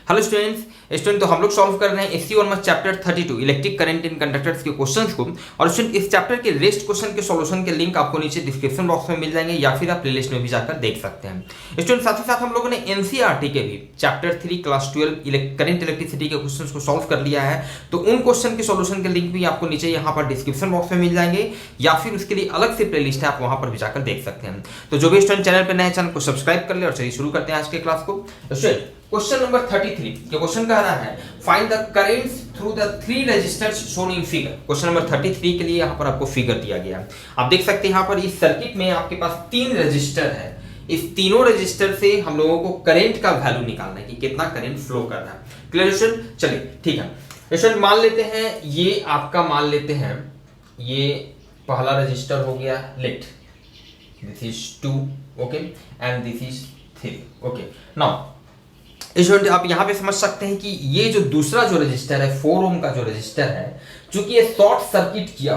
Hello student तो हम लोग सॉल्व कर रहे हैं SC ऑनवर्स chapter 32 electric current in conductors के क्वेश्चंस को। और स्टूडेंट इस चैप्टर के रेस्ट क्वेश्चन के सॉल्यूशन के लिंक आपको नीचे डिस्क्रिप्शन बॉक्स में मिल जाएंगे या फिर आप प्लेलिस्ट में भी जाकर देख सकते हैं। स्टूडेंट साथ ही साथ हम लोगों ने एनसीईआरटी के भी चैप्टर 3 क्लास 12 करंट इलेक्ट्रिसिटी के क्वेश्चन को सॉल्व कर लिया है, तो उन क्वेश्चन के सॉल्यूशन के लिंक भी आपको नीचे यहाँ पर डिस्क्रिप्शन बॉक्स में मिल जाएंगे या फिर उसके लिए अलग से प्लेलिस्ट है, आप वहां पर भी जाकर देख सकते हैं। तो जो भी स्टूडेंट चैनल पर नए चैनल को सब्सक्राइब कर ले और चलिए शुरू करते हैं आज के क्लास को। क्वेश्चन नंबर 33 के क्वेश्चन कह रहा है find the currents through the three resistors shown in figure. Question number 33 के लिए यहाँ पर आपको फिगर दिया गया है। आप देख सकते हैं यहाँ पर इस सर्किट में आपके पास तीन रेजिस्टर है। इस तीनों रेजिस्टर से हम लोगों को करंट का वैल्यू निकालना है कि कितना करंट फ्लो कर रहा है। Clear student? चलिए ठीक है स्टूडेंट, मान लेते हैं ये आपका मान लेते हैं ये पहला रेजिस्टर हो गया, late this is 2 okay and this is 3 okay. Now student आप यहाँ पे समझ सकते हैं कि ये जो दूसरा जो रजिस्टर है 4 ओम का जो रजिस्टर है, चूंकि ये शॉर्ट सर्किट किया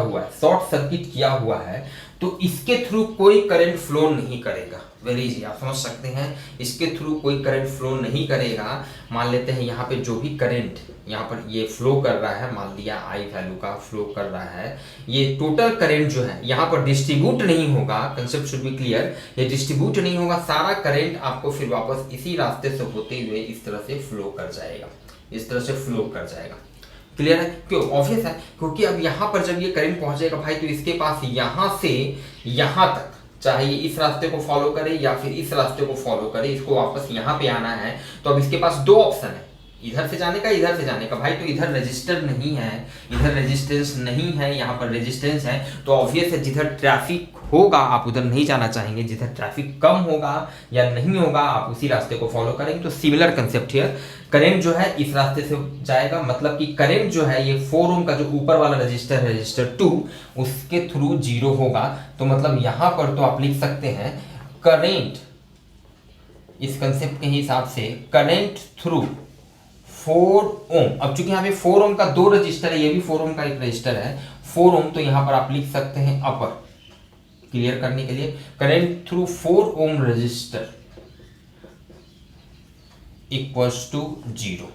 हुआ है तो इसके थ्रू कोई करंट फ्लो नहीं करेगा। वेरी इजी, आप समझ सकते हैं इसके थ्रू कोई करंट फ्लो नहीं करेगा। मान लेते हैं यहाँ पे जो भी करंट यहाँ पर ये फ्लो कर रहा है, मान लिया आई वैल्यू का फ्लो कर रहा है, ये टोटल करंट जो है यहाँ पर डिस्ट्रीब्यूट नहीं होगा। कंसेप्ट शुड बी क्लियर, ये डिस्ट्रीब्यूट नहीं होगा। सारा करंट आपको फिर वापस इसी रास्ते से होते हुए इस तरह से फ्लो कर जाएगा, इस तरह से फ्लो कर जाएगा। क्लियर है? क्यों? ऑब्वियस है, क्योंकि अब यहाँ पर जब ये करंट पहुंचेगा भाई तो इसके पास यहाँ से यहाँ तक, चाहे ये इस रास्ते को फॉलो करे या फिर इस रास्ते को फॉलो करे, इसको वापस यहाँ पे आना है। तो अब इसके पास दो ऑप्शन है, इधर से जाने का, इधर से जाने का। भाई तो इधर रेजिस्टर नहीं है, इधर रेजिस्टेंस नहीं है, यहाँ पर रेजिस्टेंस है, तो ऑब्वियस है जिधर ट्रैफिक होगा आप उधर नहीं जाना चाहेंगे। जिधर ट्रैफिक कम होगा या नहीं होगा आप उसी रास्ते को फॉलो करेंगे। तो सिमिलर कंसेप्ट हियर, करंट जो है इस रास्ते से जाएगा, मतलब कि करंट जो है ये 4 ओम का जो ऊपर वाला रजिस्टर है रजिस्टर 2 उसके थ्रू 0 होगा। तो मतलब यहां पर तो आप लिख सकते हैं करंट, इस कंसेप्ट के हिसाब से करंट थ्रू 4 ओम। अब चूंकि यहाँ पे 4 ओम का दो रजिस्टर है, ये भी 4 ओम का एक रजिस्टर है 4 ओम, तो यहां पर आप लिख सकते हैं अपर, क्लियर करने के लिए current through 4 ohm resistor equals to 0।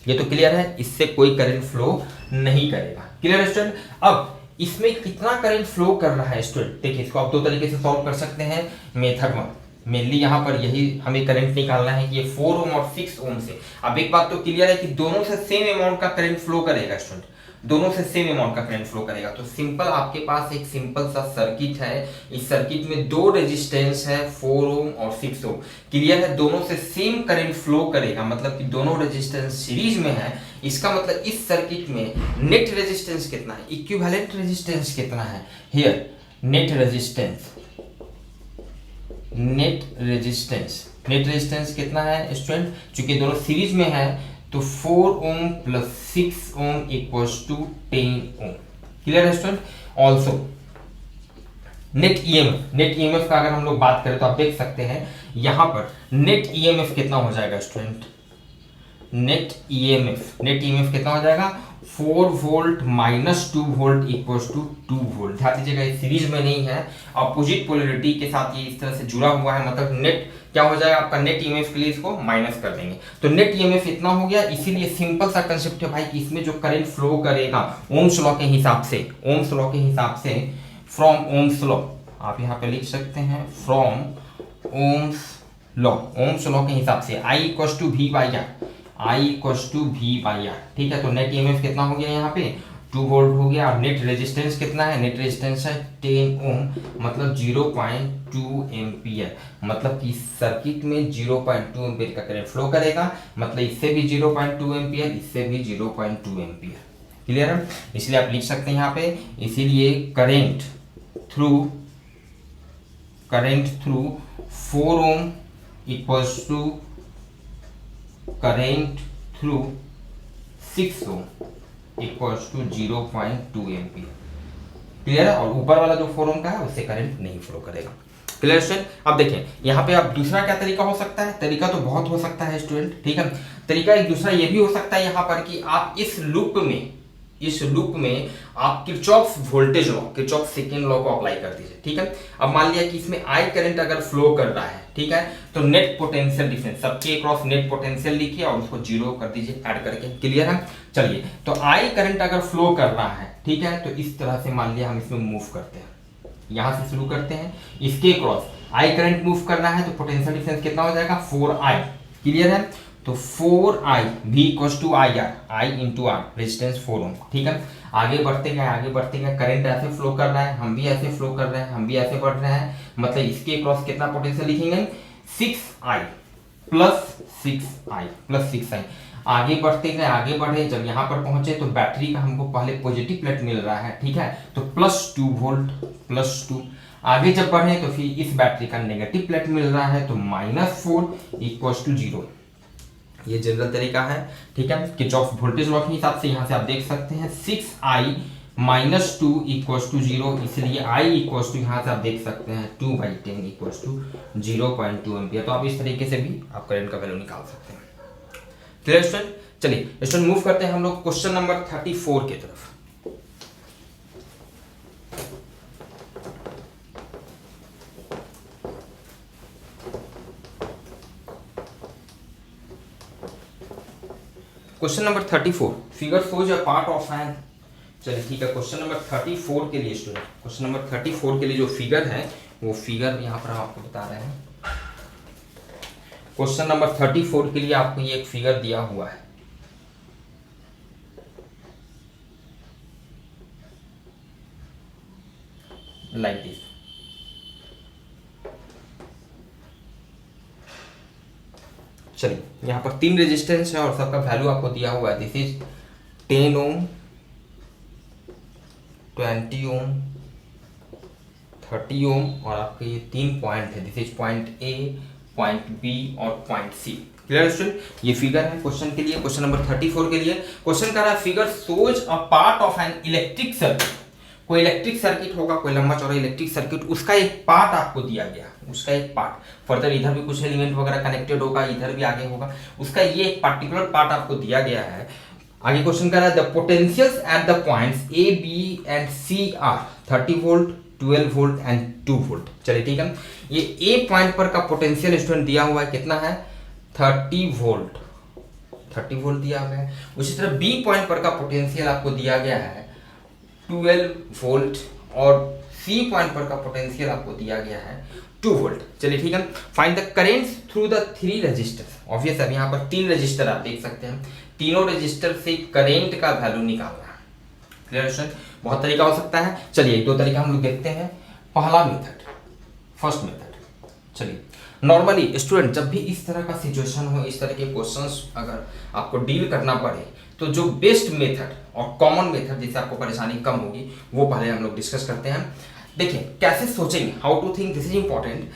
ये तो क्लियर है, इससे कोई करंट फ्लो नहीं करेगा। Clear student? अब इसमें कितना करंट फ्लो कर रहा है स्टूडेंट, देखिए इसको आप दो तरीके से सॉल्व कर सकते हैं। मेथड वन मेनली यहाँ पर यही हमें करंट निकालना है कि ये 4 ओम और 6 ओम से। अब एक बात तो क्लियर है कि दोनों से सेम अमाउंट का करंट फ्लो करेगा स्टूडेंट, दोनों से सेम अमाउंट का करंट फ्लो करेगा। तो सिंपल आपके पास एक सिंपल सा सर्किट है, इस सर्किट में दो रेजिस्टेंस है 4 ओम और 6 ओम। क्लियर है? दोनों से सेम करंट फ्लो करेगा, मतलब कि दोनों रेजिस्टेंस सीरीज में है। इसका मतलब इस सर्किट में नेट रेजिस्टेंस कितना है, इक्विवेलेंट रेजिस्टेंस कितना है। हियर नेट रेजिस्टेंस कितना है स्टूडेंट, चूंकि दोनों सीरीज में है तो 4 ohm plus 6 ohm equals to 10 ohm. Clear है स्टूडेंट? ऑल्सो नेट ईएमएफ का अगर हम लोग बात करें तो आप देख सकते हैं यहां पर नेट ईएमएफ कितना हो जाएगा स्टूडेंट, नेट ईएमएफ कितना हो जाएगा 4 volt minus 2 volt equals to 2 volt. ध्यान दीजिएगा ये सीरीज में नहीं है, अपोजिट पोलैरिटी के साथ ये इस तरह से जुड़ा हुआ है, मतलब नेट क्या हो जाएगा आपका नेट ईएमएफ के लिए इसको माइनस कर देंगे। तो नेट ईएमएफ इतना हो गया। इसीलिए सिंपल सा कंसेप्ट है भाई कि इसमें जो करंट फ्लो करेगा ओम्स लॉ के हिसाब से फ्रॉम ओम्स लॉ, आप यहाँ पे लिख सकते हैं फ्रॉम ओम्स लॉ के हिसाब से I equals to V by R. ठीक है, तो नेट ईएमएफ कितना हो गया यहाँ पे 2 वोल्ट हो गया। और नेट रेजिस्टेंस कितना है, नेट रेजिस्टेंस है 10 ओम, मतलब 0.2 एम्पियर। मतलब कि सर्किट में 0.2 एम्पियर का करंट फ्लो करेगा, मतलब इससे भी 0.2 एम्पियर, इससे भी 0.2 एम्पियर। क्लियर है? इसलिए आप लिख सकते हैं यहाँ पे, इसीलिए current through 4 ohm equals to current through 6 ohm equals to 0.2 ampere. Clear है? और ऊपर वाला जो 4 ओम का है उससे करंट नहीं फ्लो करेगा। Clear student? अब देखें यहाँ पे आप दूसरा क्या तरीका हो सकता है, तरीका तो बहुत हो सकता है स्टूडेंट। ठीक है, तरीका एक दूसरा ये भी हो सकता है यहाँ पर कि आप इस लूप में इस लूप में आप Kirchhoff voltage law, Kirchhoff second law को अप्लाई कर दीजिए। ठीक है, अब मान लिया कि इसमें आई करंट अगर फ्लो कर रहा है, ठीक है, तो नेट पोटेंशियल डिफरेंस सबके क्रॉस नेट पोटेंशियल लिखिए और उसको जीरो कर दीजिए ऐड करके। क्लियर है? चलिए, तो आई करंट अगर फ्लो कर रहा है, ठीक है, तो इस तरह से मान लिया हम इसमें मूव करते हैं, यहां से शुरू करते हैं, इसके क्रॉस आई करंट मूव करना है तो पोटेंशियल डिफरेंस कितना हो जाएगा 4i। क्लियर है? तो 4i v equals to I R, I into R, resistance 4 ohm. ठीक है, आगे बढ़ते गए, करंट ऐसे फ्लो कर रहा है, हम भी ऐसे फ्लो कर रहे हैं, हम भी ऐसे बढ़ रहे हैं, मतलब इसके क्रॉस कितना पोटेंशियल लिखेंगे 6i प्लस 6i। आगे बढ़ते गए, आगे बढ़े, जब यहाँ पर पहुंचे तो बैटरी का हमको पहले पॉजिटिव प्लेट मिल रहा है, ठीक है, तो +2 वोल्ट, +2। आगे जब बढ़े तो फिर इस बैटरी का नेगेटिव प्लेट मिल रहा है तो -4 इक्वल्स टू 0। ये जनरल तरीका है। ठीक है, किरचॉफ वोल्टेज लॉ के हिसाब से यहाँ से आप देख सकते हैं 6i -2 इक्वल्स टू 0, इसलिए i इक्वल्स टू यहाँ से आप देख सकते हैं 2/10 इक्वल्स टू 0.2 एम्पियर। तो आप इस तरीके से भी आप करंट का वैल्यू निकाल सकते हैं। Clear student? चलिए स्टूडेंट मूव करते हैं हम लोग क्वेश्चन नंबर 34 की तरफ। Question number 34, figure shows a part of an. चलिए ठीक है, क्वेश्चन नंबर 34 के लिए स्टूडेंट, क्वेश्चन नंबर 34 के लिए जो फिगर है वो फिगर यहाँ पर हम आपको बता रहे हैं। क्वेश्चन नंबर 34 के लिए आपको ये एक फिगर दिया हुआ है, लाइक दिस। चलिए, यहाँ पर 3 रेजिस्टेंस है और सबका वैल्यू आपको दिया हुआ है। दिस इज 10 ओम, 20 ओम, 30 ओम और आपके ये 3 पॉइंट है। This is point A, point B और पॉइंट सी। Clear student? ये फिगर है क्वेश्चन के लिए, क्वेश्चन नंबर 34 के लिए। क्वेश्चन कर रहा है figure shows a part of an electric circuit. कोई इलेक्ट्रिक सर्किट होगा, कोई लंबा चौड़ा इलेक्ट्रिक सर्किट, उसका एक पार्ट आपको दिया गया, उसका एक पार्ट। फर्दर इधर भी कुछ एलिमेंट वगैरह कनेक्टेड होगा, इधर भी आगे होगा, उसका ये एक पार्टिकुलर पार्ट आपको दिया गया है। आगे क्वेश्चन कर रहा है the potentials at the points A, B and C are 30 volt, 12 volt and 2 volt. चलिए ठीक है, ये ए पॉइंट पर का पोटेंशियल स्टूडेंट दिया हुआ है, कितना है 30 वोल्ट, 30 वोल्ट दिया गया है। उसी तरह बी पॉइंट पर का पोटेंशियल आपको दिया गया है 12 वोल्ट और सी पॉइंट पर का पोटेंशियल आपको दिया गया है 2 वोल्ट। चलिए ठीक है, find the currents through the 3 register. Obvious है, यहाँ पर 3 रजिस्टर आप देख सकते हैं, तीनों रजिस्टर से करेंट का वैल्यू निकालना है। Clear student? बहुत तरीका हो सकता है। चलिए 2 तरीका हम लोग देखते हैं। पहला मेथड, फर्स्ट मेथड। चलिए नॉर्मली स्टूडेंट जब भी इस तरह का सिचुएशन हो, इस तरह के क्वेश्चंस अगर आपको डील करना पड़े, तो जो बेस्ट मेथड और कॉमन मेथड जिससे आपको परेशानी कम होगी वो पहले हम लोग डिस्कस करते हैं। देखिए कैसे सोचेंगे, how to think, this is important.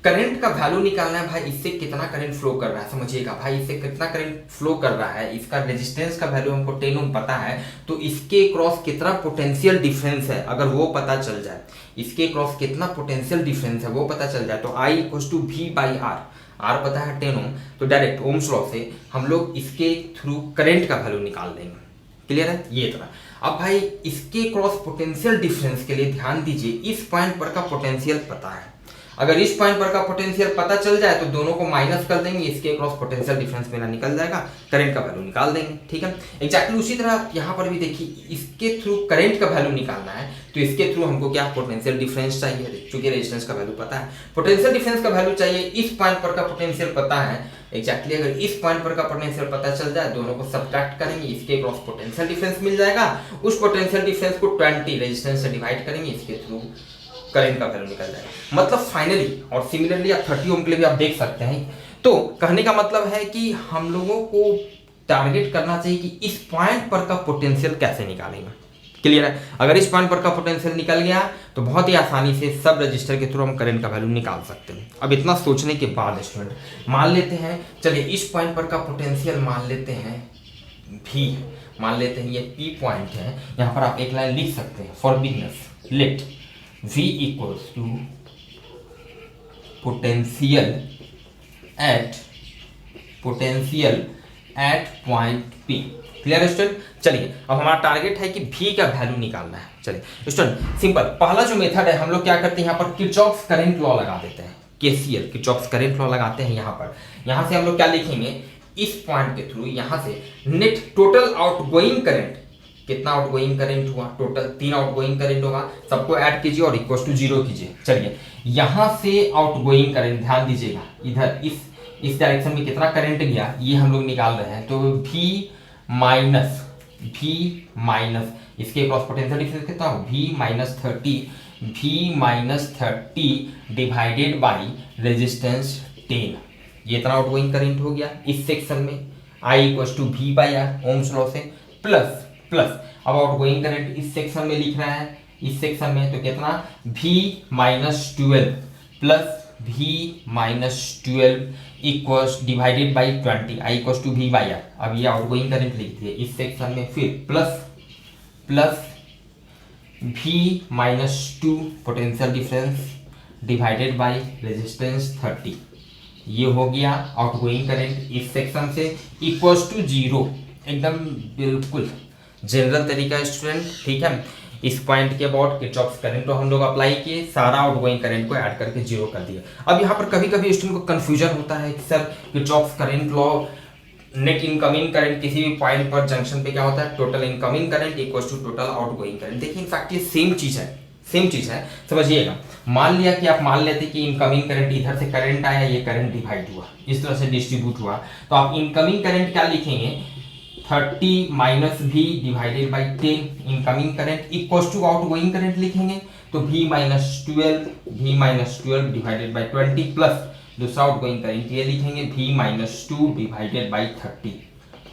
Current का वैल्यू निकालना है भाई, इससे कितना करंट फ्लो कर रहा है, समझिएगा भाई, इससे कितना करंट फ्लो कर रहा है, इसका रेजिस्टेंस का वैल्यू हमको 10 ओम पता है, तो इसके क्रॉस कितना पोटेंशियल डिफरेंस है अगर वो पता चल जाए, इसके क्रॉस कितना पोटेंशियल डिफरेंस है वो पता चल जाए, तो I equals to V by R, R पता है 10 ओम, तो डायरेक्ट ओम्स लॉ से हम लोग इसके थ्रू करंट का वैल्यू निकाल देंगे। क्लियर है? ये तरह। अब भाई इसके क्रॉस पोटेंशियल डिफरेंस के लिए ध्यान दीजिए, इस पॉइंट पर का पोटेंशियल पता है, अगर इस पॉइंट पर का पोटेंशियल पता चल जाए तो दोनों को माइनस कर देंगे, इसके क्रॉस पोटेंशियल डिफरेंस मेरा निकल जाएगा, करंट का वैल्यू निकाल देंगे। ठीक है, एग्जैक्टली उसी तरह यहाँ पर भी देखिए, इसके थ्रू करंट का वैल्यू निकालना है तो इसके थ्रू हमको क्या पोटेंशियल डिफरेंस चाहिए, चूंकि रेजिस्टेंस का वैल्यू पता है, पोटेंशियल डिफरेंस का वैल्यू चाहिए, इस पॉइंट पर का पोटेंशियल पता है, एग्जैक्टली अगर इस पॉइंट पर का पोटेंशियल पता चल जाए, दोनों को सब्ट्रैक्ट करेंगे, इसके क्रॉस पोटेंशियल डिफरेंस मिल जाएगा, उस पोटेंशियल डिफरेंस को 20 रेजिस्टेंस से डिवाइड करेंगे, इसके थ्रू करंट का वैल्यू निकल जाएगा। मतलब फाइनली और सिमिलरली आप 30 ओम के लिए भी आप देख सकते हैं। तो कहने का मतलब है कि हम लोगों को टारगेट करना चाहिए कि इस पॉइंट पर का पोटेंशियल कैसे निकालेंगे। क्लियर है? अगर इस पॉइंट पर का पोटेंशियल निकल गया तो बहुत ही आसानी से सब रजिस्टर के थ्रू हम करंट का वैल्यू निकाल सकते हैं। अब इतना सोचने के बाद स्टूडेंट मान लेते हैं, चलिए इस पॉइंट पर का पोटेंशियल मान लेते हैं भी, मान लेते हैं ये पी पॉइंट है, यहाँ पर आप एक लाइन लिख सकते हैं for beginners, let V equals to potential at point P. Clear student? चलिए अब हमारा टारगेट है कि भी का वैल्यू निकालना है। चलिए स्टूडेंट सिंपल, पहला जो मेथड है हम लोग क्या करते हैं, यहाँ पर किरचॉफ्स करंट लॉ लगा देते हैं, केसीएल किरचॉफ्स करंट लॉ लगाते हैं। यहाँ से हम लोग क्या लिखेंगे, इस पॉइंट के थ्रू यहाँ से नेट टोटल आउटगोइंग करंट, कितना आउटगोइंग करंट हुआ, टोटल 3 आउटगोइंग करंट होगा, सबको ऐड कीजिए और इक्वल टू 0 कीजिए। चलिए यहाँ से आउटगोइंग करंट, ध्यान दीजिएगा इधर इस डायरेक्शन में कितना करंट गया ये हम लोग निकाल रहे हैं, तो V माइनस इसके क्रॉस पोटेंशियल डिफरेंस कितना हो, V -30 डिवाइडेड बाई रेजिस्टेंस 10, ये इतना आउटगोइंग करंट हो गया इस सेक्शन में, I = V/R ओम्स लॉ से, प्लस अब आउटगोइंग करंट इस सेक्शन में लिख रहा है, इस सेक्शन में तो कितना V-12 plus V-12 equals divided by 20, I = V/R। अब ये आउटगोइंग करंट लिख दिए इस सेक्शन में, फिर plus V-2 potential difference divided by resistance 30, ये हो गया आउटगोइंग करंट इस सेक्शन से, इक्वल्स टू 0, एकदम बिल्कुल जनरल तरीका स्टूडेंट। ठीक है, इस पॉइंट के अबाउट किरचॉफ्स करंट लॉ हम लोग अप्लाई किए, सारा आउटगोइंग करंट को ऐड करके 0 कर दिया। अब यहाँ पर कभी कभी स्टूडेंट को कंफ्यूजन होता है कि sir Kirchhoff's current law net incoming current किसी भी पॉइंट पर जंक्शन पे क्या होता है, total incoming current equals to total outgoing current. देखिए इनफैक्ट ये सेम चीज है, समझिएगा। मान लिया कि आप मान लेते कि इनकमिंग करंट, इधर से करंट आया, ये करंट डिवाइड हुआ, इस तरह से डिस्ट्रीब्यूट हुआ, तो आप इनकमिंग करंट क्या लिखेंगे, 30 - V divided by 10 incoming current equals to outgoing current लिखेंगे, तो V-12 डिवाइडेड बाई 20 प्लस दूसरा आउटगोइंग करंट ये लिखेंगे V-2 डिवाइडेड बाई 30।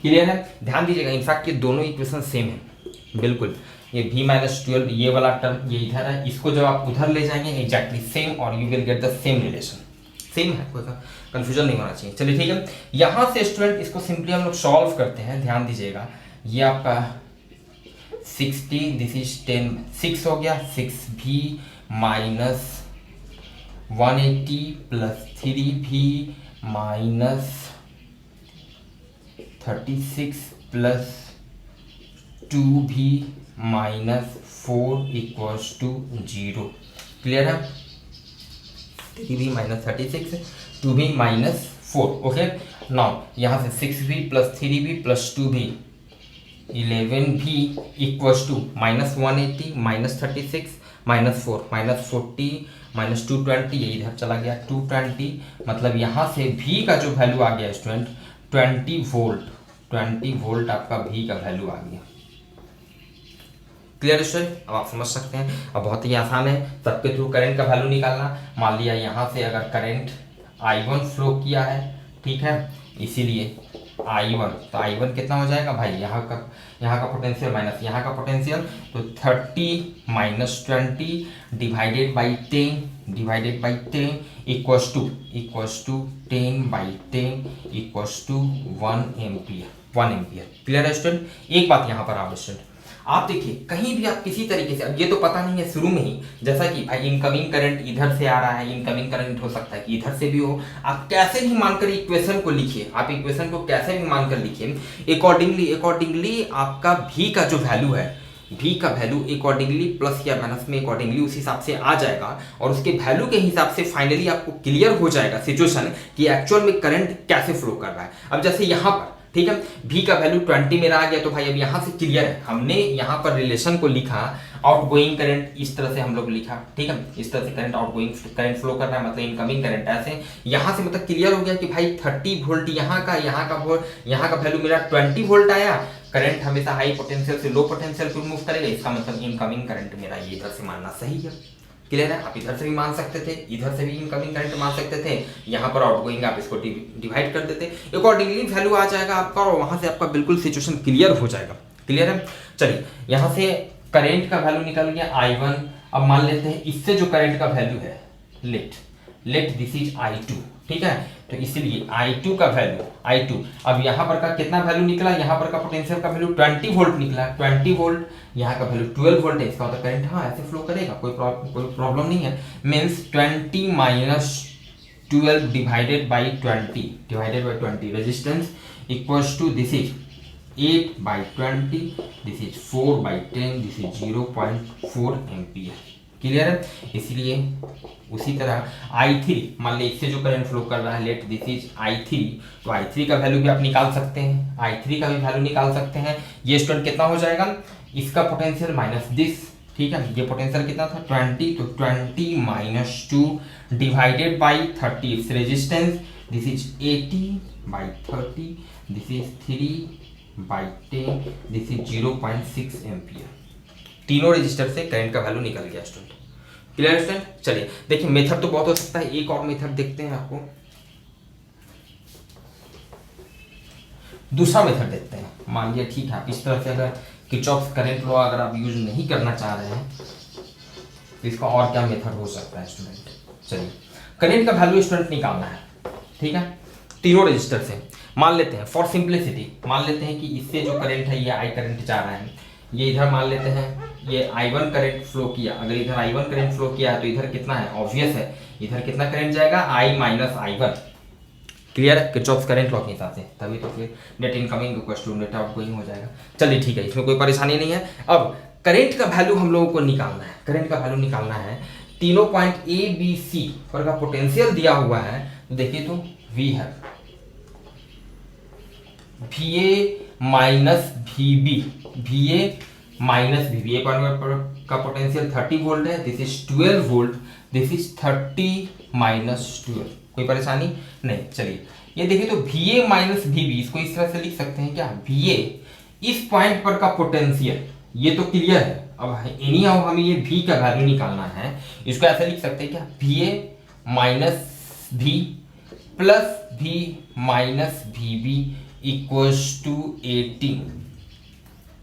क्लियर है? ध्यान दीजिएगा, इनफैक्ट ये दोनों इक्वेशन सेम है बिल्कुल, ये V-12 ये वाला टर्म ये इधर है, इसको जब आप उधर ले जाएंगे एग्जैक्टली सेम और you will get the same relation, same है, कोई कंफ्यूजन नहीं होना चाहिए। चलिए ठीक है, यहाँ से स्टूडेंट इसको सिंपली हम लोग सॉल्व करते हैं, ध्यान दीजिएगा, ये आपका 60 दिस इज 10 6 हो गया, 6V - 180 plus 3V - 36 plus 2V - 4 equals to 0। Clear है? 3V - 36 2V - 4। ओके, नाउ यहाँ से 6V plus 3V plus 2V 11V equals to -180 -36 -4 -40 -220, ये इधर चला गया 220, मतलब यहाँ से V का जो वैल्यू आ गया स्टूडेंट 20 वोल्ट आपका V का वैल्यू आ गया। Clear student? अब आप समझ सकते हैं, अब बहुत ही आसान है सबके थ्रू करंट का वैल्यू निकालना। मान लिया यहाँ से अगर करंट I1 फ्लो किया है, ठीक है, इसीलिए I1, तो I1 कितना हो जाएगा भाई, यहाँ का पोटेंशियल माइनस यहाँ का पोटेंशियल, तो 30 - 20 divided by 10 equals to 10/10 equals to 1 ampere. Clear है स्टूडेंट? एक बात यहाँ पर आप स्टूडेंट, आप देखिए कहीं भी आप किसी तरीके से, अब ये तो पता नहीं है शुरू में ही, जैसा कि भाई इनकमिंग करंट इधर से आ रहा है, इनकमिंग करंट हो सकता है कि इधर से भी हो, आप कैसे भी मानकर इक्वेशन को लिखिए, आप इक्वेशन को कैसे भी मानकर लिखिए, अकॉर्डिंगली आपका V का जो वैल्यू है, V का वैल्यू अकॉर्डिंगली प्लस या माइनस में अकॉर्डिंगली उस हिसाब से आ जाएगा, और उसके वैल्यू के हिसाब से फाइनली आपको क्लियर हो जाएगा सिचुएशन कि एक्चुअल में करंट कैसे फ्लो कर रहा है। अब जैसे यहाँ पर, ठीक है, V का वैल्यू 20 मेरा आ गया, तो भाई अब यहाँ से क्लियर है, हमने यहाँ पर रिलेशन को लिखा, आउटगोइंग करंट इस तरह से हम लोग लिखा, ठीक है, इस तरह से करंट आउटगोइंग करंट फ्लो कर रहा है, मतलब इनकमिंग करंट ऐसे, यहाँ से मतलब क्लियर हो गया कि भाई 30 वोल्ट यहाँ का वैल्यू मेरा 20 वोल्ट आया, करंट हमेशा हाई पोटेंशियल से लो पोटेंशियल को मूव करेगा, इसका मतलब इनकमिंग करंट मेरा ये इधर से मानना सही है। क्लियर है? आप इधर से भी मान सकते थे, इधर से भी इनकमिंग करंट मान सकते थे, यहाँ पर आउटगोइंग आप इसको डिवाइड कर देते, अकॉर्डिंगली वैल्यू आ जाएगा आपका, और वहां से आपका बिल्कुल सिचुएशन क्लियर हो जाएगा। क्लियर है? चलिए यहाँ से करंट का वैल्यू निकल गया I1। अब मान लेते हैं इससे जो करंट का वैल्यू है, लेट दिस इज I2, ठीक है, तो इसीलिए I2 का वैल्यू I2, अब यहाँ पर का कितना वैल्यू निकला, यहाँ पर का पोटेंशियल का वैल्यू 20 वोल्ट निकला, 20 वोल्ट, यहाँ का वैल्यू 12 वोल्ट है, इसका मतलब करंट हाँ ऐसे फ्लो करेगा, कोई प्रॉब्लम नहीं है, means 20 - 12 divided by 20 resistance equals to this is 8/20, this is 4/10, this is 0.4 ampere. Clear है। इसलिए उसी तरह I3 मान ली इससे जो करंट फ्लो कर रहा है, लेट दिस इज I3, तो I3 का वैल्यू भी आप निकाल सकते हैं, I3 का भी वैल्यू निकाल सकते हैं। ये स्टूडेंट कितना हो जाएगा, इसका पोटेंशियल माइनस दिस, ठीक है। ये पोटेंशियल कितना था 20, तो 20 - 2 divided by 30 its resistance, this is 80/30, this is 3/10, this is 0.6 ampere. तीनों रजिस्टर से करंट का वैल्यू निकल गया स्टूडेंट। Clear student. चलिए देखिए मेथड तो बहुत हो सकता है, एक और मेथड देखते हैं आपको, दूसरा मेथड देखते हैं। मान लिया ठीक है, इस तरह से अगर किरचॉफ्स करंट लॉ अगर आप यूज नहीं करना चाह रहे हैं तो इसका और क्या मेथड हो सकता है स्टूडेंट। चलिए करंट का वैल्यू स्टूडेंट निकालना है, ठीक है, तीनों रजिस्टर से। मान लेते हैं फॉर सिंप्लिसिटी, मान लेते हैं कि इससे जो करंट है ये I करंट जा रहा है, ये इधर मान लेते हैं ये I1 करंट फ्लो किया। अगर इधर I1 करंट फ्लो किया है तो इधर कितना है, ऑब्वियस है, इधर कितना करंट जाएगा I - I1। क्लियर है, किरचॉफ्स करंट लॉ के हिसाब से, तभी तो फिर net incoming equals to net outgoing हो जाएगा। चलिए ठीक है, इसमें कोई परेशानी नहीं है। अब करंट का वैल्यू हम लोगों को निकालना है, करंट का वैल्यू निकालना है। तीनों पॉइंट A B C पर का पोटेंशियल दिया हुआ है, तो देखिए तो V है, VA - VB, VA - VB, A पर का पोटेंशियल 30 वोल्ट है, this is 12 volt, this is 30 - 12। कोई परेशानी नहीं। चलिए ये देखिए तो VA - VB, इसको इस तरह से लिख सकते हैं क्या, VA इस पॉइंट पर का पोटेंशियल, ये तो क्लियर है। अब एनी हाउ हमें ये V का वैल्यू निकालना है, इसको ऐसे लिख सकते हैं क्या, VA - V plus V - VB equals to 18।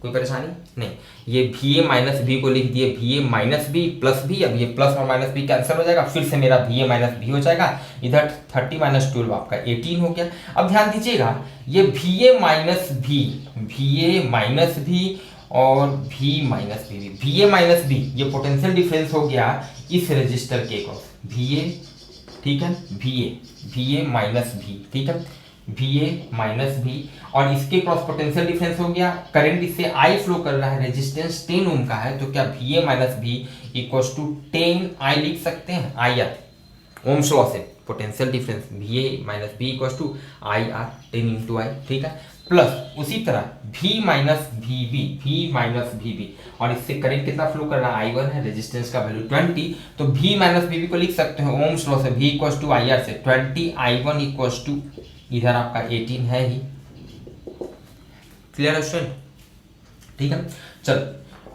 कोई परेशानी नहीं। ये VA - V को लिख दिए, VA - V प्लस V, अब ये प्लस और माइनस V कैंसिल हो जाएगा, फिर से मेरा VA - V हो जाएगा, इधर 30 - 12 आपका 18 हो गया। अब ध्यान दीजिएगा ये VA - V और V - VB, VA - V ये पोटेंशियल डिफरेंस हो गया इस रजिस्टर के क्रॉस, VA, ठीक है, VA - V, ठीक है, VA - V, और इसके क्रॉस पोटेंशियल डिफरेंस हो गया। करंट इससे I फ्लो कर रहा है, रेजिस्टेंस 10 ओम का है, तो क्या VA - V equals to 10I लिख सकते हैं, IR, ओम्स लॉ से potential difference VA - V equals to IR, 10 × I, ठीक है, प्लस उसी तरह V - VB, और इससे करंट कितना फ्लो कर रहा है, I1 है, रेजिस्टेंस का वैल्यू 20, तो V - VB को लिख सकते हैं ओम्स लॉ से, V इक्वल्स टू IR से 20I1 इक्वल्स टू, इधर आपका 18 है ही। क्लियर है स्टूडेंट, ठीक है। चलो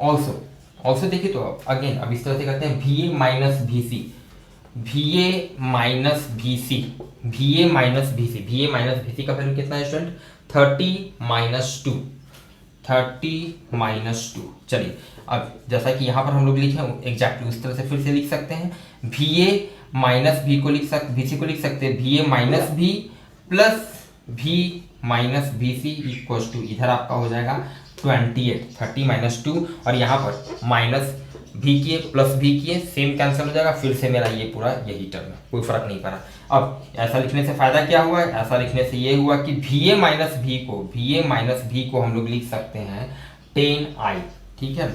ऑल्सो देखिए तो अगेन अब इस तरह से करते हैं VA - VC, VA - VC का वैल्यू कितना है स्टूडेंट, 30 - 2। चलिए अब जैसा कि यहाँ पर हम लोग लिखे एग्जैक्टली उस तरह से फिर से लिख सकते हैं, VA - V को लिख सकते, VC को लिख सकते हैं VA - V plus V - VC equals to, इधर आपका हो जाएगा 28, 30 - 2, और यहाँ पर माइनस V किए प्लस V किए, सेम कैंसिल हो जाएगा, फिर से मेरा ये पूरा यही टर्म है, कोई फर्क नहीं पड़ा। अब ऐसा लिखने से फायदा क्या हुआ है, ऐसा लिखने से ये हुआ कि VA - V को हम लोग लिख सकते हैं 10I, ठीक है,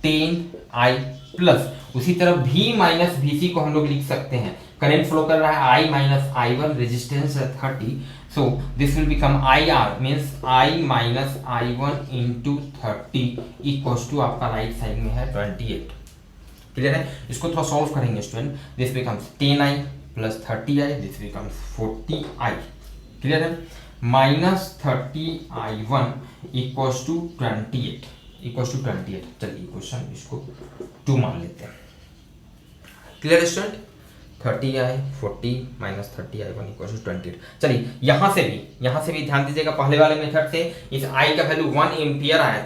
10I प्लस उसी तरह V - VC को हम लोग लिख सकते हैं, करंट फ्लो कर रहा है I - I1, रेजिस्टेंस है 30, so this will become IR means I - I1 into 30 equals to आपका राइट साइड में है 28। क्लियर है, इसको थोड़ा सॉल्व करेंगे student, this becomes 10I plus 30I, this becomes 40I। Clear है, -30I1 इक्वल्स टू 28 चलिए क्वेश्चन इसको 2 मान लेते हैं। क्लियर है student, 30I 40 - 30I1 equals to 28। चलिए यहाँ से भी ध्यान दीजिएगा, पहले वाले मेथड से इस I का वैल्यू 1 एम्पियर आया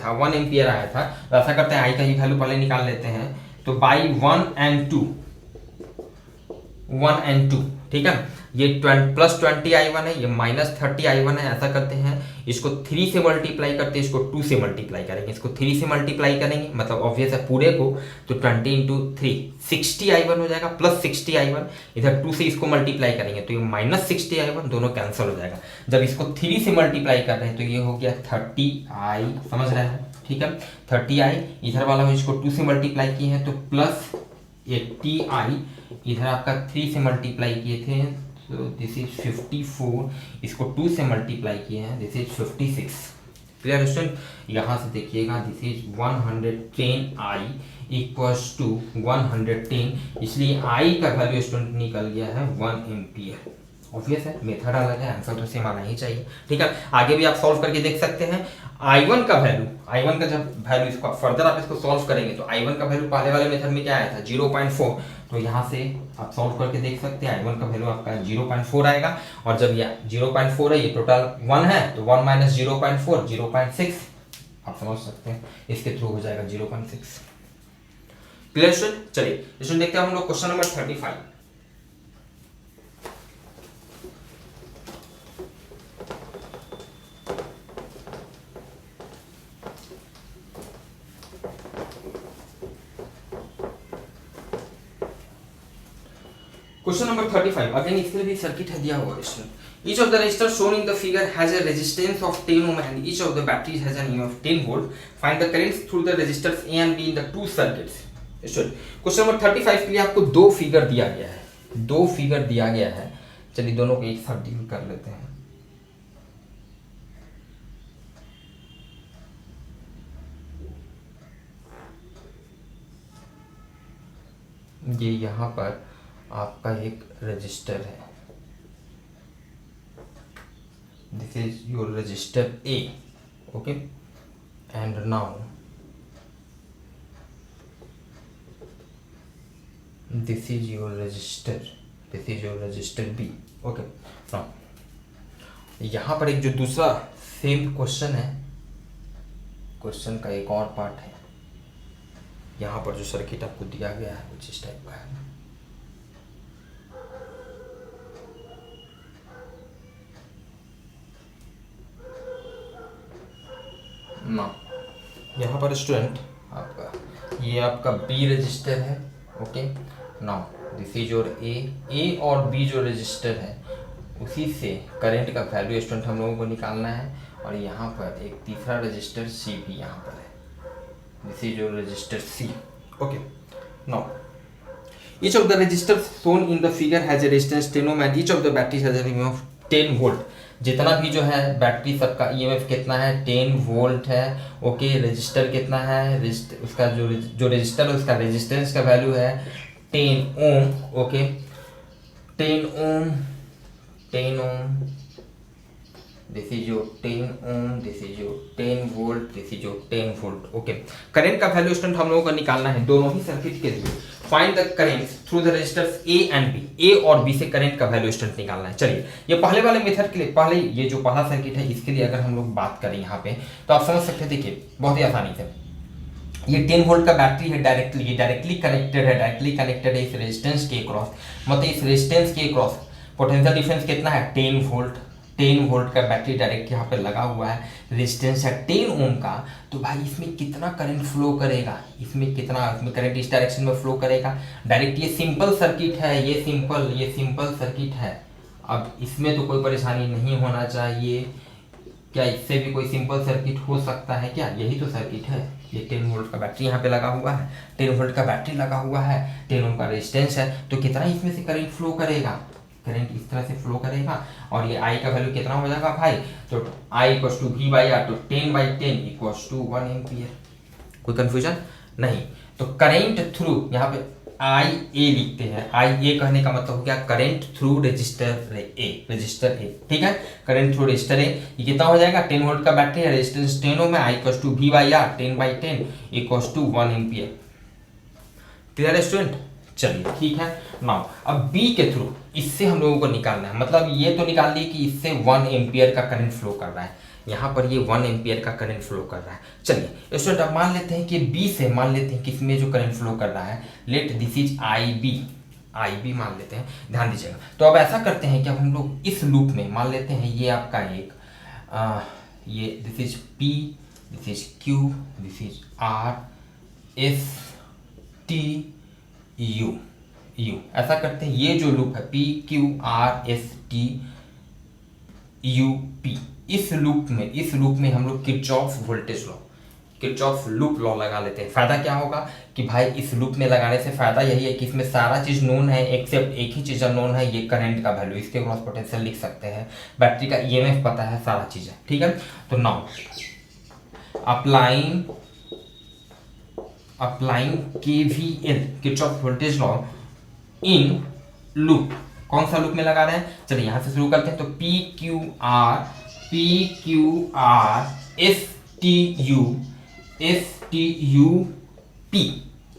था, तो ऐसा करते हैं I का ही वैल्यू पहले निकाल लेते हैं, तो बाई 1 and 2, ठीक है, ये +20 I1 है, ये -30 I1 है। ऐसा करते हैं, इसको 3 से मल्टीप्लाई करते हैं, इसको 2 से मल्टीप्लाई करेंगे, इसको 3 से मल्टीप्लाई करेंगे, मतलब ऑब्वियस है पूरे को, तो 20 × 3 60I1 हो जाएगा, +60I1। इधर 2 से इसको मल्टीप्लाई करेंगे तो ये -60I1, दोनों कैंसिल हो जाएगा। जब इसको 3 से मल्टीप्लाई कर रहे हैं तो ये हो गया 30I, समझ रहे हैं, ठीक है, 30I। इधर वाला हो, इसको 2 से मल्टीप्लाई किए हैं तो +80I, इधर आपका 3 से मल्टीप्लाई किए थे तो दिस इज 54, इसको 2 से मल्टीप्लाई किए हैं, दिस इज 56। Clear student? यहाँ से देखिएगा, this is 110I equals to 110, इसलिए I का वैल्यू स्टूडेंट निकल गया है 1 एम्पियर। ऑब्वियस है, मेथड अलग है, आंसर तो सेम आना ही चाहिए, ठीक है। आगे भी आप सॉल्व करके देख सकते हैं। I1 का वैल्यू, I1 का जब वैल्यू इसको फर्दर आप इसको सॉल्व करेंगे तो I1 का वैल्यू पहले वाले मेथड में क्या आया था, 0.4, तो यहाँ से आप सॉल्व करके देख सकते हैं। I1 का वैल्यू आपका 0.4 आएगा, और जब ये 0.4 है, ये टोटल 1 है, तो 1 - 0.4 0.6, आप समझ सकते हैं, इसके थ्रू हो जाएगा 0.6। Clear student? चलिए इसमें देखते हैं हम लोग question number 35। Question number 35, again इसके लिए भी सर्किट है दिया हुआ है। Each of the resistors shown in the figure has a resistance of 10 ohm and each of the batteries has an EMF of 10 volt. Find the currents through the resistors A and B in the two circuits. Question number 35 के लिए आपको दो figure दिया गया है, दो figure दिया गया है। चलिए दोनों को एक साथ डील कर लेते हैं। ये यहाँ पर आपका एक रजिस्टर है, this is your register A, okay, and now this is your register B, okay. Now यहाँ पर एक जो दूसरा सेम क्वेश्चन है, क्वेश्चन का एक और पार्ट है। यहाँ पर जो सर्किट आपको दिया गया है कुछ इस टाइप का है। ना यहाँ पर स्टूडेंट आपका ये आपका B रजिस्टर है, okay. Now this is your A और B जो रजिस्टर है उसी से करंट का वैल्यू स्टूडेंट हम लोगों को निकालना है। और यहाँ पर एक तीसरा रजिस्टर C भी यहाँ पर है, this is your register C, okay. Now each of the resistors shown in the figure has a resistance 10 ohm and each of the batteries has a EMF of 10 volt. जितना भी जो है battery सबका EMF कितना है, 10 volt है, okay. Register कितना है, उसका जो रजिस्टर है उसका रेजिस्टेंस का वैल्यू है 10 ohm, okay, 10 ohm, this is your 10 ohm, this is your 10 volt, this is your 10 volt, okay. Current का वैल्यू स्टूडेंट हम लोगों को निकालना है दोनों ही सर्किट के लिए। Find the currents through the resistors A and B, A और B से करंट का वैल्यू स्टूडेंट निकालना है। चलिए ये पहले वाले मेथड के लिए, पहले ये जो पहला सर्किट है इसके लिए अगर हम लोग बात करें यहाँ पे तो आप समझ सकते हैं, देखिए बहुत ही आसानी से। ये 10 वोल्ट का बैटरी है, डायरेक्टली कनेक्टेड है इस रेजिस्टेंस के क्रॉस, मतलब इस रेजिस्टेंस के क्रॉस पोटेंशियल डिफरेंस कितना है, 10 वोल्ट का बैटरी डायरेक्ट यहाँ पे लगा हुआ है, रेजिस्टेंस है 10 ओम का। तो भाई इसमें कितना करंट फ्लो करेगा, इसमें करंट इस डायरेक्शन में फ्लो करेगा डायरेक्ट। ये सिंपल सर्किट है, ये सिंपल सर्किट है। अब इसमें तो कोई परेशानी नहीं होना चाहिए। क्या इससे भी कोई सिंपल सर्किट हो सकता है क्या? यही तो सर्किट है। ये 10 वोल्ट का बैटरी यहाँ पे लगा हुआ है, 10 वोल्ट का बैटरी लगा हुआ है, 10 ओम का रेजिस्टेंस है, तो कितना इसमें से करंट फ्लो करेगा, करंट इस तरह से फ्लो करेगा। और ये I का वैल्यू कितना हो जाएगा भाई, तो I इक्वल्स टू V/R, तो 10/10 इक्वल्स टू 1 एम्पियर। कोई कंफ्यूजन नहीं। तो करंट थ्रू यहाँ पे IA लिखते हैं, IA कहने का मतलब हो गया करंट थ्रू रजिस्टर A, ठीक है। करंट थ्रू रजिस्टर A ये कितना हो जाएगा, 10 वोल्ट का बैटरी है, रेजिस्टेंस 10 ओम है, I equals to V/R 10/10 equals to 1 ampere. Clear है स्टूडेंट? चलिए ठीक है। नाउ अब B के थ्रू इससे हम लोगों को निकालना है, मतलब ये तो निकाल लिए कि इससे 1 एम्पियर का करंट फ्लो कर रहा है, यहाँ पर ये 1 एम्पियर का करंट फ्लो कर रहा है। चलिए स्टूडेंट अब मान लेते हैं कि B से मान लेते हैं कि इसमें जो करंट फ्लो कर रहा है, let this is I B मान लेते हैं, ध्यान दीजिएगा। तो अब ऐसा करते हैं कि अब हम लोग इस लूप में मान लेते हैं ये आपका एक ये this is P, this is Q, this is R S T U you. ऐसा करते हैं ये जो लूप है P Q R S T U P, इस लूप में हम लोग Kirchhoff voltage law, Kirchhoff loop law लगा लेते हैं। फायदा क्या होगा कि भाई इस लूप में लगाने से फायदा यही है कि इसमें सारा चीज नोन है एक्सेप्ट एक ही चीज नोन है, ये करंट का वैल्यू, इसके क्रॉस पोटेंशियल लिख सकते हैं, बैटरी का ईएमएफ पता है, सारा चीज है, ठीक है। तो now applying KVL Kirchhoff voltage law in loop, कौन सा लूप में लगा रहे हैं, चलिए यहां से शुरू करते हैं। तो P Q R S T U P,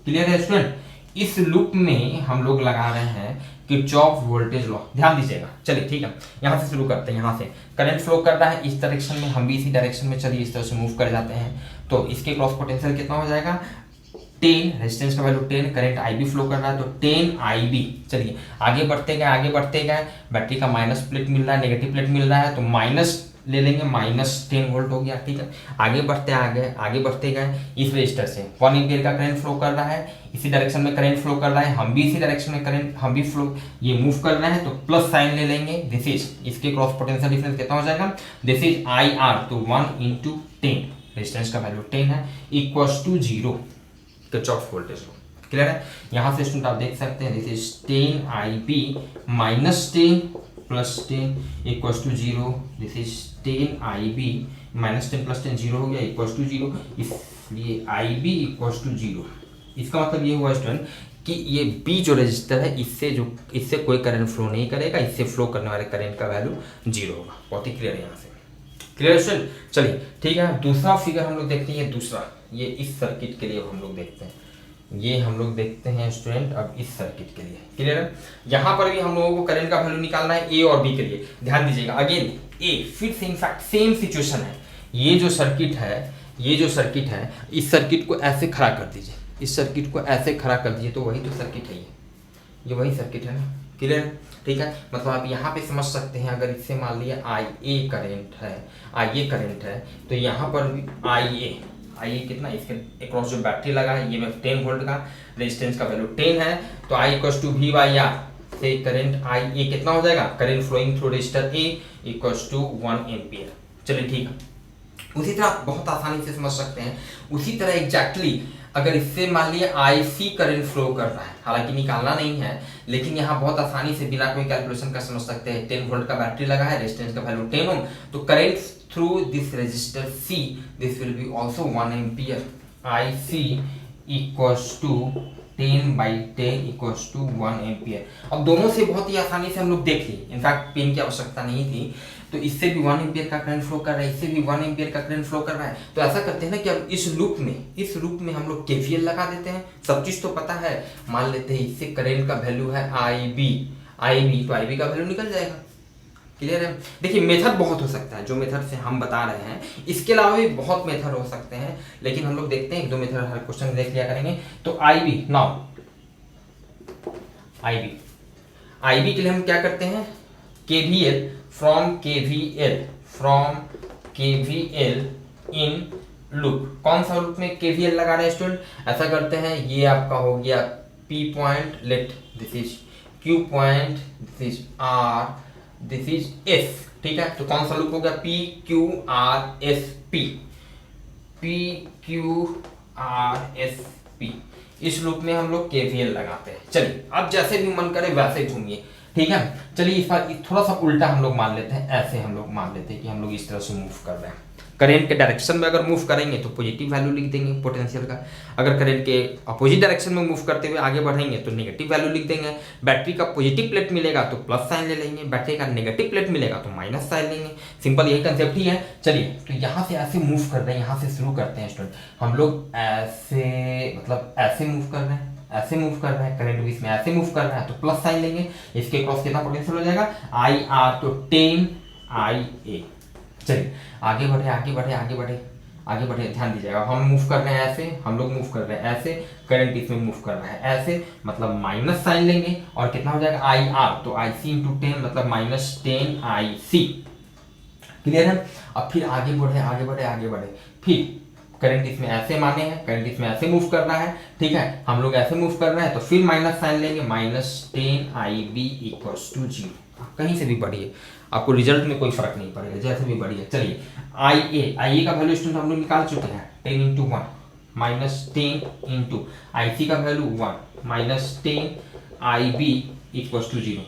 clear है स्टूडेंट। इस लूप में हम लोग लगा रहे हैं किरचॉफ वोल्टेज लॉ, ध्यान दीजिएगा। चलिए ठीक है, यहां से शुरू करते हैं। यहां से करंट फ्लो कर रहा है इस डायरेक्शन में, हम भी इसी डायरेक्शन में, चलिए इस तरह से मूव कर जाते हैं। तो इसके क्रॉस पोटेंशियल कितना हो जाएगा 10, रेजिस्टेंस का value 10, current I B flow कर रहा है तो 10 आई बी। चलिए आगे बढ़ते गए, बैटरी का माइनस प्लेट मिल रहा है, नेगेटिव प्लेट मिल रहा है, तो माइनस ले लेंगे, -10 वोल्ट हो गया, ठीक है। आगे बढ़ते गए इस रजिस्टर से 1 एम्पीयर का करंट फ्लो कर रहा है, इसी डायरेक्शन में करंट फ्लो कर रहा है, हम भी इसी डायरेक्शन में करंट हम भी फ्लो ये मूव कर रहे हैं, तो प्लस साइन ले लेंगे। दिस इज इसके क्रॉस पोटेंशियल डिफरेंस कितना हो जाएगा, दिस इज आई आर, तो 1 × 10, रेजिस्टेंस का वैल्यू 10 है, equals to 0 Kirchhoff voltage law, clear है। यहां से स्टूडेंट आप देख सकते हैं this is 10 I B -10 + 10 equals to 0, this is 10 I B -10 + 10 0 हो गया, इक्वल्स टू 0, इसलिए आई बी इक्वल्स टू 0। इसका मतलब ये हुआ स्टूडेंट कि ये बी जो रजिस्टर है इससे कोई करंट फ्लो नहीं करेगा, इससे फ्लो करने वाले करंट का वैल्यू 0 होगा। बहुत ही क्लियर है यहाँ से, क्लियर स्टूडेंट। चलिए ठीक है, दूसरा फिगर हम लोग देखते हैं, दूसरा ये इस सर्किट के लिए हम लोग देखते हैं, ये हम लोग देखते हैं स्टूडेंट अब इस सर्किट के लिए, क्लियर है। यहाँ पर भी हम लोगों को करंट का वैल्यू निकालना है ए और बी के लिए, ध्यान दीजिएगा। अगेन ए फिर से इनफैक्ट सेम सिचुएशन है, ये जो सर्किट है इस सर्किट को ऐसे खड़ा कर दीजिए, इस सर्किट को ऐसे खड़ा कर दीजिए, तो वही तो सर्किट है, ये वही सर्किट है ना, क्लियर, ठीक है। मतलब आप यहाँ पे समझ सकते हैं, अगर इससे मान लिया आई ए करंट है, तो यहाँ पर भी आई ए कितना, इसके अक्रॉस जो बैटरी लगा है ये 10 वोल्ट का, रेजिस्टेंस का वैल्यू 10 है, तो I equals to V by R से करंट आई ए कितना हो जाएगा, current flowing through resistor A equals to 1 ampere. चलिए ठीक है, उसी तरह आप बहुत आसानी से समझ सकते हैं, उसी तरह एग्जैक्टली अगर इससे मान लिया आई सी करंट फ्लो कर रहा है, हालांकि निकालना नहीं है, लेकिन यहाँ बहुत आसानी से बिना कोई कैलकुलेशन का समझ सकते हैं, 10 वोल्ट का बैटरी लगा है, रेजिस्टेंस का वैल्यू 10 ओम, तो current through this resistor C, this will be also 1 ampere, IC equals to 10/10 equals to 1 ampere. अब दोनों से बहुत ही आसानी से हम लोग देख लिए, इनफैक्ट पेन की आवश्यकता नहीं थी, तो इससे भी 1 एम्पियर का करंट फ्लो कर रहा है, इससे भी 1 एम्पियर का करंट फ्लो कर रहा है। तो ऐसा करते हैं ना कि अब इस लूप में हम लोग केवीएल लगा देते हैं, सब चीज तो पता है, मान लेते हैं इससे करंट का वैल्यू है IB, तो IB का वैल्यू निकल जाएगा, क्लियर है। देखिए मेथड बहुत हो सकता है, जो मेथड से हम बता रहे हैं, इसके अलावा भी बहुत मेथड हो सकते हैं, लेकिन हम लोग देखते हैं 1-2 मेथड हर क्वेश्चन देख लिया करेंगे। तो IB नाउ IB के लिए हम क्या करते हैं, KVL from KVL in loop, कौन सा लूप में KVL लगा रहे हैं स्टूडेंट, ऐसा करते हैं, ये आपका हो गया P point, late this is Q point, this is R, this is S, ठीक है। तो कौन सा लूप हो गया, PQRSP, इस लूप में हम लोग KVL लगाते हैं। चलिए अब जैसे भी मन करे वैसे घूमिए, ठीक है। चलिए इस बार थोड़ा सा उल्टा हम लोग मान लेते हैं, ऐसे हम लोग मान लेते हैं कि हम लोग इस तरह से मूव कर रहे हैं, करंट के डायरेक्शन में अगर मूव करेंगे तो पॉजिटिव वैल्यू लिख देंगे पोटेंशियल का, अगर करंट के अपोजिट डायरेक्शन में मूव करते हुए आगे बढ़ेंगे तो नेगेटिव वैल्यू लिख देंगे। बैटरी का पॉजिटिव प्लेट मिलेगा तो प्लस साइन ले लेंगे, बैटरी का नेगेटिव प्लेट मिलेगा तो माइनस साइन लेंगे, सिंपल यही कंसेप्ट ही है। चलिए तो यहाँ से ऐसे मूव कर रहे हैं, यहाँ से शुरू करते हैं स्टूडेंट, हम लोग ऐसे मतलब ऐसे मूव कर रहे हैं, ऐसे मूव कर रहे हैं, करंट भी इसमें ऐसे मूव कर रहा है, तो प्लस साइन लेंगे, इसके क्रॉस कितना पोटेंशियल हो जाएगा IR, तो 10 IA। चलिए आगे बढ़े, आगे बढ़े, ध्यान दीजिएगा। हम मूव कर रहे हैं ऐसे, हम लोग मूव कर रहे हैं ऐसे, करंट इसमें मूव कर रहा है ऐसे, मतलब माइनस साइन लेंगे और कितना हो जाएगा आई आर, तो आई सी इंटू 10 मतलब माइनस 10 आई सी। क्लियर है। अब फिर आगे बढ़े आगे बढ़े आगे बढ़े, फिर करंट इसमें ऐसे माने हैं, करंट इसमें ऐसे मूव कर रहा है, ठीक है, हम लोग ऐसे मूव कर रहे हैं, तो फिर माइनस साइन लेंगे, minus 10 I B equals to 0। कहीं से भी बढ़िए, आपको रिजल्ट में कोई फर्क नहीं पड़ेगा, जैसे भी बढ़िए। चलिए आई ए का वैल्यू स्टूडेंट हम लोग निकाल चुके हैं, 10 into 1 minus 10 into I C का value 1 minus 10 I B equals to 0।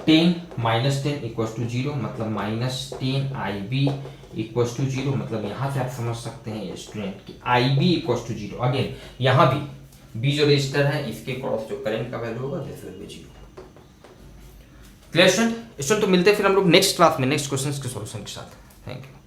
10 minus 10 equals to 0 मतलब minus 10 I B equals to 0, मतलब यहाँ से आप समझ सकते हैं स्टूडेंट कि आई बी इक्वल्स टू 0। अगेन यहाँ भी बी जो रजिस्टर है इसके क्रॉस जो करंट का वैल्यू होगा this will B 0। Clear student. तो मिलते हैं फिर हम लोग नेक्स्ट क्लास में नेक्स्ट क्वेश्चंस के सॉल्यूशन के साथ। Thank you.